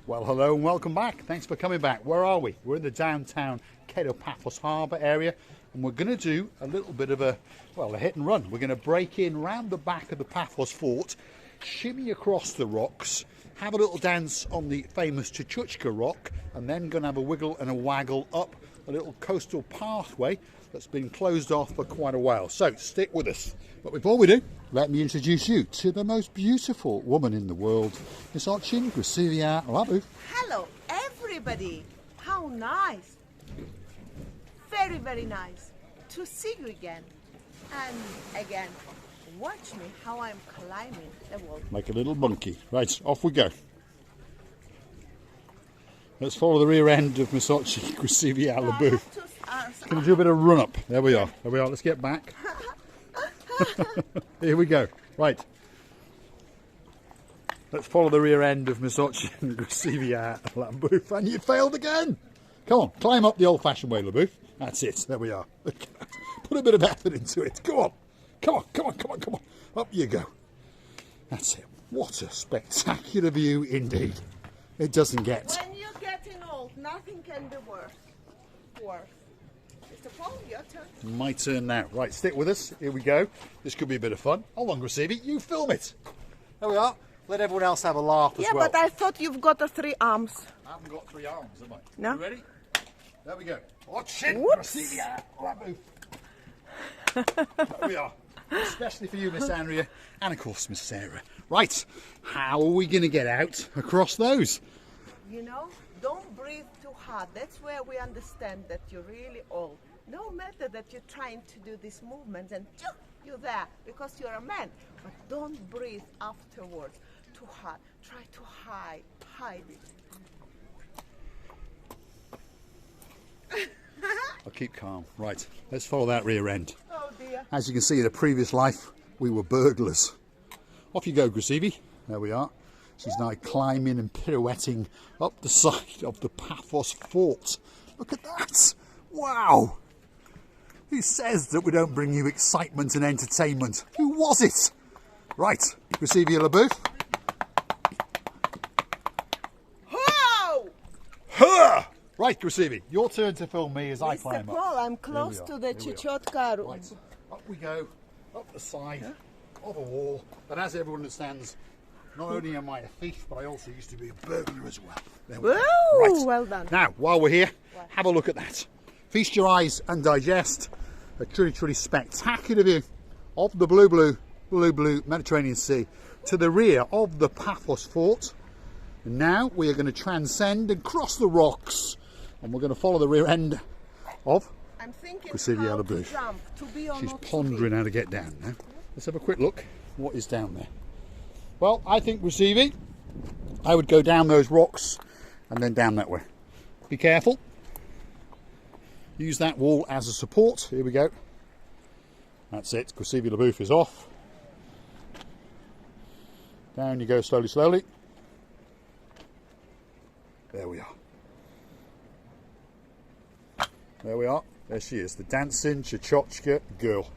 Well, hello and welcome back. Thanks for coming back. Where are we? We're in the downtown Paphos Harbour area, and we're going to do a little bit of a hit and run. We're going to break in round the back of the Paphos fort, shimmy across the rocks, have a little dance on the famous Chuchka rock, and then going to have a wiggle and a waggle up a little coastal pathway that's been closed off for quite a while. So stick with us. But before we do, let me introduce you to the most beautiful woman in the world, Miss Chuchka. Hello, everybody. How nice. Very, very nice to see you again. And again, watch me how I'm climbing the wall. Like a little monkey. Right, off we go. Let's follow the rear end of Miss Chuchka. Can we do a bit of run up? There we are. There we are. Let's get back. Here we go. Right. Let's follow the rear end of Miss Chuchka. And you failed again. Come on, climb up the old-fashioned way, LaBouffe. That's it. There we are. Put a bit of effort into it. Go on. Come on, come on, come on, come on. Up you go. That's it. What a spectacular view indeed. It doesn't get. When you're getting old, nothing can be worse. Mr. Paul, your turn. My turn now. Right, stick with us. Here we go. This could be a bit of fun. Hold on, Gracivi. You film it. There we are. Let everyone else have a laugh as well. Yeah, but I thought you've got 3 arms. I haven't got 3 arms, have I? No. You ready? There we go. Watch it. Gracivi. There we are. Especially for you, Miss Andrea, and of course, Miss Sarah. Right, how are we going to get out across those? You know, don't breathe too hard. That's where we understand that you're really old. No matter that you're trying to do these movements and you're there because you're a man. But don't breathe afterwards too hard. Try to hide it. I'll keep calm. Right, let's follow that rear end. Oh dear. As you can see, in a previous life, we were burglars. Off you go, Gracivi. There we are. She's now climbing and pirouetting up the side of the Paphos fort. Look at that. Wow. Who says that we don't bring you excitement and entertainment? Who was it? Right, Gracivi LaBouffe. Whoa! Ha! Right, Gracivi, your turn to film me as I climb Mr. up. Paul, I'm close to the Chuchka. Right, up we go, up the side of a wall. But as everyone understands, not only am I a thief, but I also used to be a burglar as well. There we go. Right. Well done. Now, while we're here, have a look at that. Feast your eyes and digest a truly, truly spectacular view of the blue Mediterranean Sea to the rear of the Paphos fort. And now we are going to transcend and cross the rocks, and we're going to follow the rear end of I'm thinking Gracivi how to LaBouffe. jump, to be or She's not to pondering how to get down now. Let's have a quick look. What is down there? Well, I think, Gracivi, I would go down those rocks and then down that way. Be careful. Use that wall as a support. Here we go. That's it. Gracivi LaBouffe is off. Down you go slowly, slowly. There we are. There we are. There she is, the dancing Chuchka girl.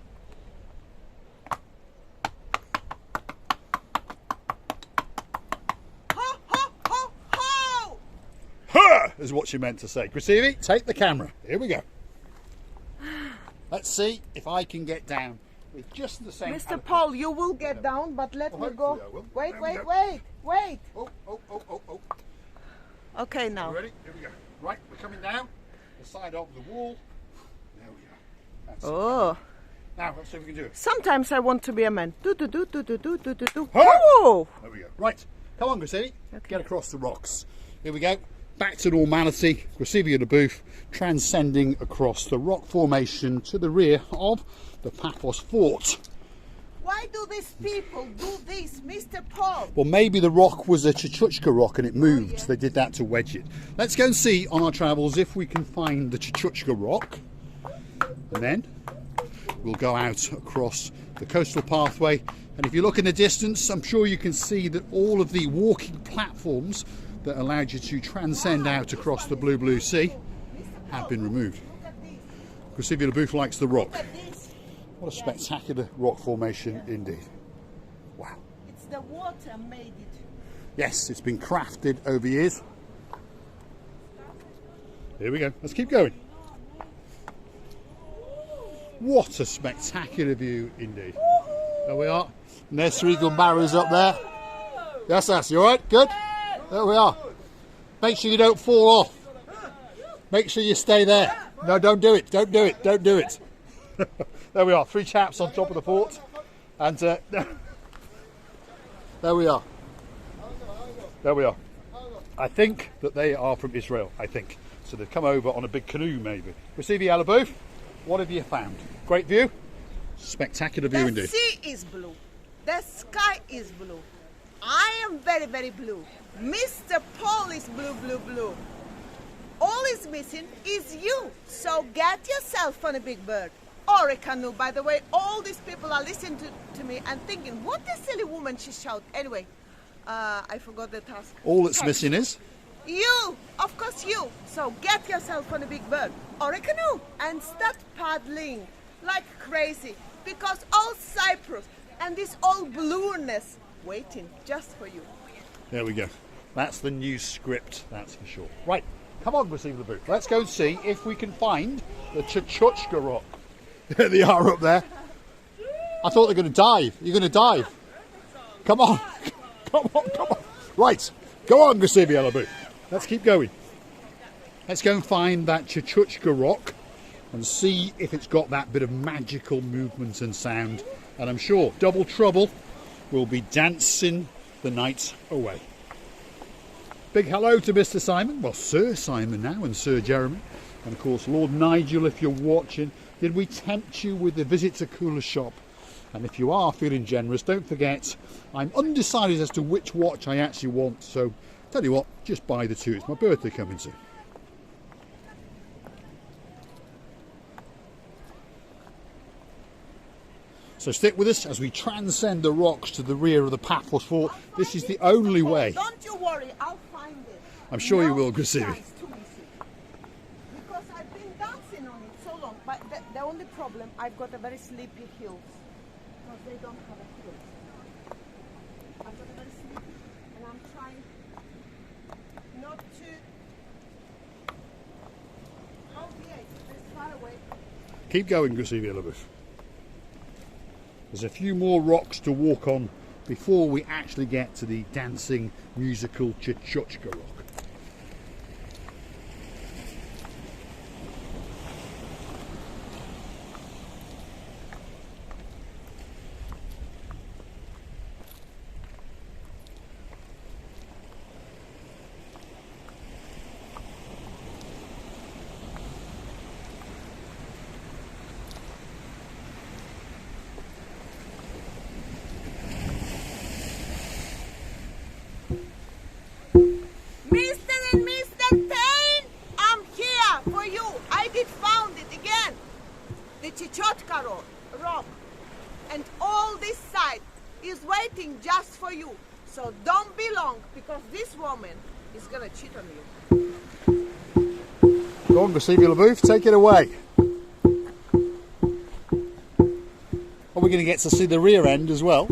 Ho, ho, ho, ho! Ha! Is what she meant to say. Gracivi, take the camera. Here we go. Let's see if I can get down with just the same. Mr. Paul, you will get down, but let me go. Wait. Oh. Okay, now. Ready? Here we go. Right, we're coming down the side of the wall. There we are. That's Oh. it. Now, let's see if we can do it. Sometimes I want to be a man. Do. Huh? Oh! There we go. Right, come on, Gracivi. Okay. Get across the rocks. Here we go. Back to normality. Gracivi LaBouffe transcending across the rock formation to the rear of the Paphos fort. Why do these people do this, Mr. Paul? Well, maybe the rock was a Chuchka rock and it moved. They did that to wedge it. Let's go and see on our travels if we can find the Chuchka rock. And then we'll go out across the coastal pathway. And if you look in the distance, I'm sure you can see that all of the walking platforms that allowed you to transcend out across the blue sea have been removed. Gracivi LaBouffe likes the rock. What a spectacular rock formation indeed. Wow. It's the water made it. Yes, it's been crafted over years. Here we go. Let's keep going. What a spectacular view indeed. There we are. And there's Sri Gumbaru's up there. Yes, you alright? Good? There we are. Make sure you don't fall off. Make sure you stay there. No, don't do it. Don't do it. Don't do it. There we are. 3 chaps on top of the fort. And there we are. There we are. I think that they are from Israel, I think. So they've come over on a big canoe, maybe. Recife Alaboof, what have you found? Great view? Spectacular view indeed. The sea is blue. The sky is blue. I am very, very blue. Mr. Paul is blue, blue, blue. All is missing is you. So get yourself on a big bird. Or a canoe, by the way. All these people are listening to me and thinking, what a silly woman she shouted. Anyway, I forgot the task. All that's missing is? You! Of course you! So get yourself on a big bird or a canoe and start paddling like crazy, because all Cyprus and this all blueness waiting just for you. There we go. That's the new script, that's for sure. Right, come on, receive the boot. Let's go and see if we can find the Chuchka rock. There they are up there. I thought they're going to dive. You're going to dive. Come on. Come on, come on. Right, go on, receive the boot. Let's keep going. Let's go and find that Chuchka rock and see if it's got that bit of magical movement and sound. And I'm sure Double Trouble will be dancing the night away. Big hello to Mr. Simon, well, Sir Simon now, and Sir Jeremy. And of course, Lord Nigel, if you're watching. Did we tempt you with a visit to Cooler Shop? And if you are feeling generous, don't forget, I'm undecided as to which watch I actually want. So, tell you what, just buy the 2. It's my birthday coming soon. So stick with us as we transcend the rocks to the rear of the Paphos fort. This is the only way. Don't you worry, I'll find it. I'm sure you will, Gracivi. Because I've been dancing on it so long, but the only problem, I've got a very sleepy heels. Because they don't have a heel. I've got a very sleepy, and I'm trying not to deviate as far away. Keep going, Gracivi Elabus. There's a few more rocks to walk on before we actually get to the dancing musical Chuchka rock. Chuchka rock, and all this side is waiting just for you. So don't be long, because this woman is gonna cheat on you. Go on, Gracivi Labouf, take it away. Are we going to get to see the rear end as well?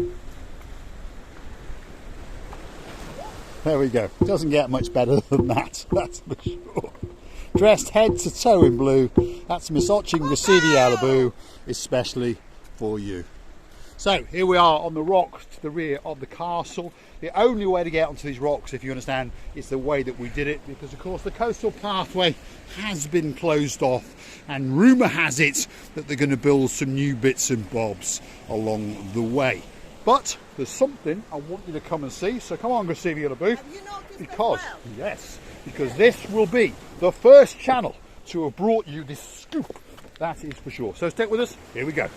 There we go. Doesn't get much better than that, that's for sure. Dressed head to toe in blue, that's Miss Oching Gracivi Alaboo, especially for you. So here we are on the rock to the rear of the castle. The only way to get onto these rocks, if you understand, is the way that we did it, because of course the coastal pathway has been closed off, and rumour has it that they're going to build some new bits and bobs along the way. But there's something I want you to come and see, so come on, Gracivi Alaboo. Have you noticed Because, as well? yes, because this will be the first channel to have brought you this scoop, that is for sure. So stick with us, here we go.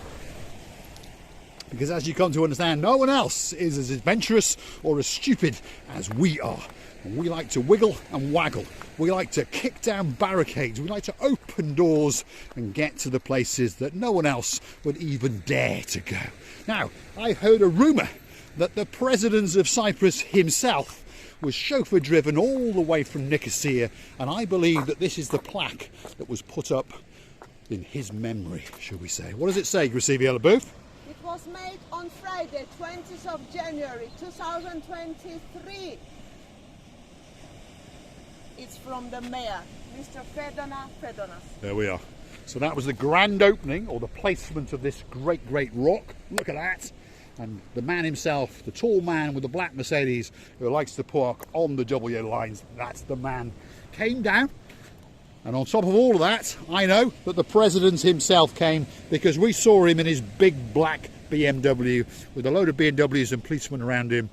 Because as you come to understand, no one else is as adventurous or as stupid as we are. And we like to wiggle and waggle. We like to kick down barricades. We like to open doors and get to the places that no one else would even dare to go. Now, I heard a rumour that the president of Cyprus himself was chauffeur driven all the way from Nicosia, and I believe that this is the plaque that was put up in his memory, shall we say. What does it say, Gracivi Alaboo? It was made on Friday, 20th of January, 2023. It's from the mayor. Mr. Fedonas. There we are. So that was the grand opening, or the placement of this great, great rock. Look at that. And the man himself, the tall man with the black Mercedes who likes to park on the double yellow lines, that's the man. Came down. And on top of all of that, I know that the president himself came, because we saw him in his big black BMW with a load of BMWs and policemen around him.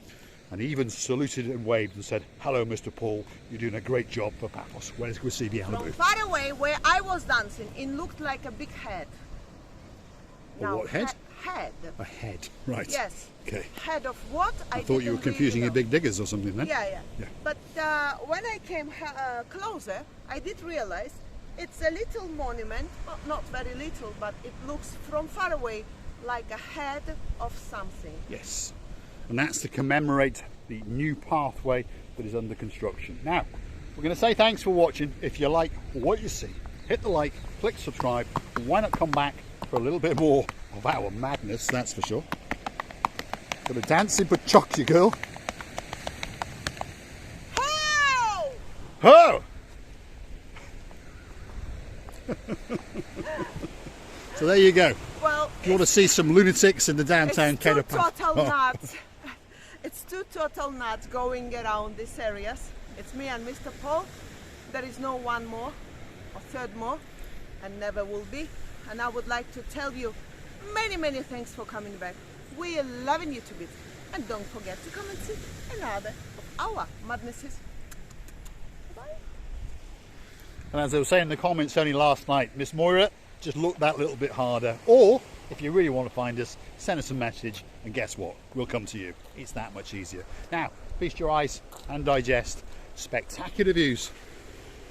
And he even saluted and waved and said, "Hello, Mr. Paul, you're doing a great job for Paphos." Where's go see behind the From booth? far away, where I was dancing, it looked like a big head. What head? Head. A head, right. Yes. Okay. Head of what? I thought you were confusing your big diggers or something then. Yeah. Yeah. But when I came closer, I did realize it's a little monument, well, not very little, but it looks from far away like a head of something. Yes. And that's to commemorate the new pathway that is under construction. Now, we're going to say thanks for watching. If you like what you see, hit the like, click subscribe, and why not come back for a little bit more of our madness, that's for sure. Got a dancing for Chuchka girl. Ho! Ho! So there you go. Well, If you want to see some lunatics in the downtown it's two Paphos. total nuts. It's two total nuts going around these areas. It's me and Mr. Paul. There is no one more or third more, and never will be. And I would like to tell you many, many thanks for coming back. We are loving you to bits. And don't forget to come and see another of our madnesses. Bye. And as I was saying in the comments only last night, Miss Moira, just look that little bit harder. Or, if you really want to find us, send us a message, and guess what? We'll come to you. It's that much easier. Now, feast your eyes and digest spectacular views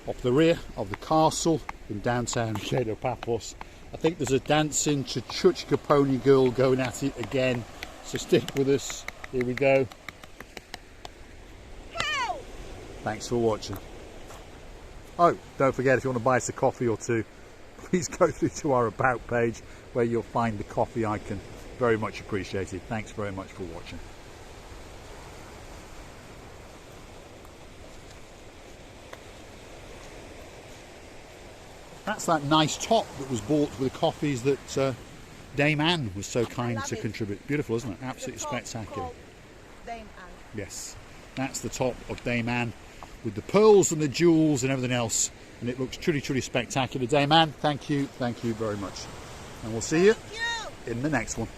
off the rear of the castle in downtown Paphos. I think there's a dancing Chuchka pony girl going at it again. So stick with us. Here we go. Help! Thanks for watching. Oh, don't forget, if you want to buy us a coffee or two, please go through to our About page where you'll find the coffee icon. Very much appreciated. Thanks very much for watching. That's that nice top that was bought with the coffees that Dame Anne was so kind to contribute. Beautiful, isn't it? Absolutely spectacular. Dame Anne. Yes, that's the top of Dame Anne with the pearls and the jewels and everything else, and it looks truly, truly spectacular. Dame Anne, thank you very much, and we'll see you in the next one.